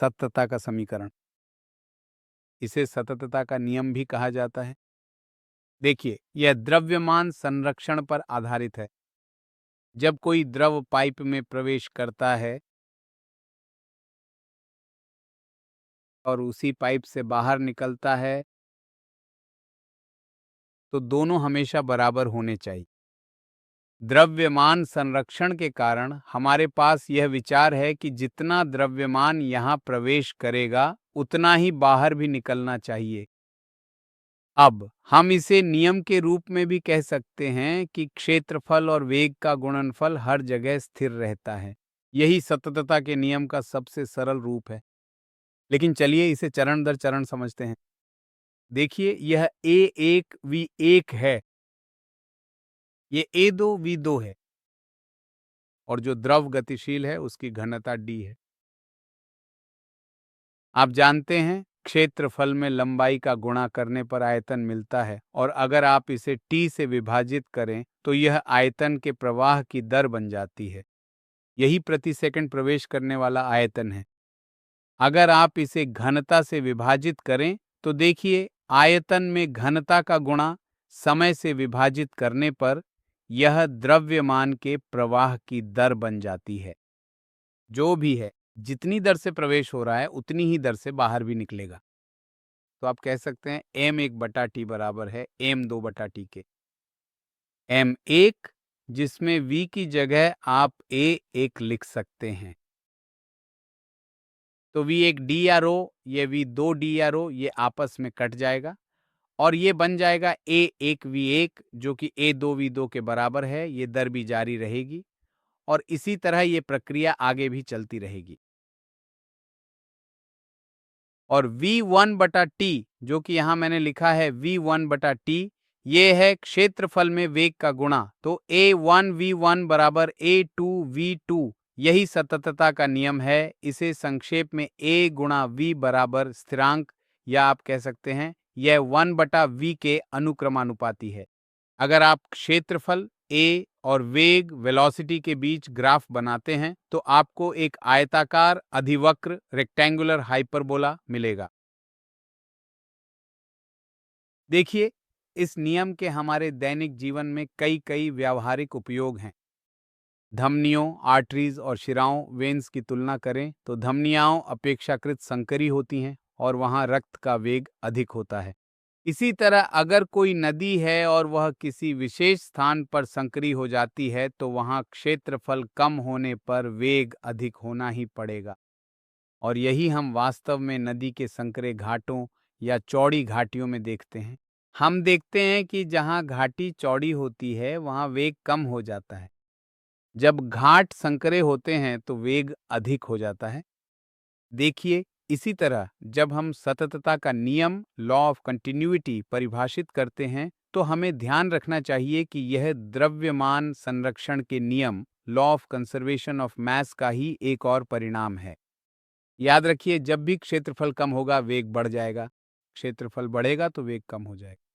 सततता का समीकरण। इसे सततता का नियम भी कहा जाता है। देखिए, यह द्रव्यमान संरक्षण पर आधारित है। जब कोई द्रव पाइप में प्रवेश करता है और उसी पाइप से बाहर निकलता है, तो दोनों हमेशा बराबर होने चाहिए। द्रव्यमान संरक्षण के कारण हमारे पास यह विचार है कि जितना द्रव्यमान यहाँ प्रवेश करेगा, उतना ही बाहर भी निकलना चाहिए। अब हम इसे नियम के रूप में भी कह सकते हैं कि क्षेत्रफल और वेग का गुणनफल हर जगह स्थिर रहता है। यही सततता के नियम का सबसे सरल रूप है। लेकिन चलिए इसे चरण दर चरण समझते हैं। देखिए, यह A1 V1 है, ये A2 V2 है, और जो द्रव गतिशील है उसकी घनता d है। आप जानते हैं, क्षेत्रफल में लंबाई का गुणा करने पर आयतन मिलता है, और अगर आप इसे t से विभाजित करें तो यह आयतन के प्रवाह की दर बन जाती है। यही प्रति सेकंड प्रवेश करने वाला आयतन है। अगर आप इसे घनता से विभाजित करें तो देखिए, आयतन में घनता का गुणा समय से विभाजित करने पर यह द्रव्यमान के प्रवाह की दर बन जाती है। जो भी है, जितनी दर से प्रवेश हो रहा है उतनी ही दर से बाहर भी निकलेगा। तो आप कह सकते हैं m1/t बराबर है m2/t के। m1 जिसमें v की जगह आप a1 लिख सकते हैं, तो v1 d या रो, ये v2 d या रो, ये आपस में कट जाएगा और ये बन जाएगा a1 v1 जो कि a2 v2 के बराबर है। ये दर भी जारी रहेगी और इसी तरह ये प्रक्रिया आगे भी चलती रहेगी। और v1/t जो कि यहाँ मैंने लिखा है v1/t, ये है क्षेत्रफल में वेग का गुणा। तो a1 v1 बराबर a2 v2, यही सततता का नियम है। इसे संक्षेप में a गुणा v बराबर स्थिरांक, या आप कह सकते हैं यह 1/v के अनुक्रमानुपाती है। अगर आप क्षेत्रफल a और वेग वेलोसिटी के बीच ग्राफ बनाते हैं तो आपको एक आयताकार अधिवक्र रेक्टेंगुलर हाइपरबोला मिलेगा। देखिए, इस नियम के हमारे दैनिक जीवन में कई व्यावहारिक उपयोग हैं। धमनियों, आर्टरीज और शिराओं वेन्स की तुलना करें तो धमनियां अपेक्षाकृत संकरी होती हैं और वहां रक्त का वेग अधिक होता है। इसी तरह अगर कोई नदी है और वह किसी विशेष स्थान पर संकरी हो जाती है तो वहां क्षेत्रफल कम होने पर वेग अधिक होना ही पड़ेगा। और यही हम वास्तव में नदी के संकरे घाटों या चौड़ी घाटियों में देखते हैं। हम देखते हैं कि जहां घाटी चौड़ी होती है वहां वेग कम हो जाता है। जब घाट संकरे होते हैं तो वेग अधिक हो जाता है। देखिए, इसी तरह जब हम सततता का नियम लॉ ऑफ कंटिन्यूटी परिभाषित करते हैं तो हमें ध्यान रखना चाहिए कि यह द्रव्यमान संरक्षण के नियम law of conservation of mass का ही एक और परिणाम है। याद रखिए, जब भी क्षेत्रफल कम होगा वेग बढ़ जाएगा, क्षेत्रफल बढ़ेगा तो वेग कम हो जाएगा।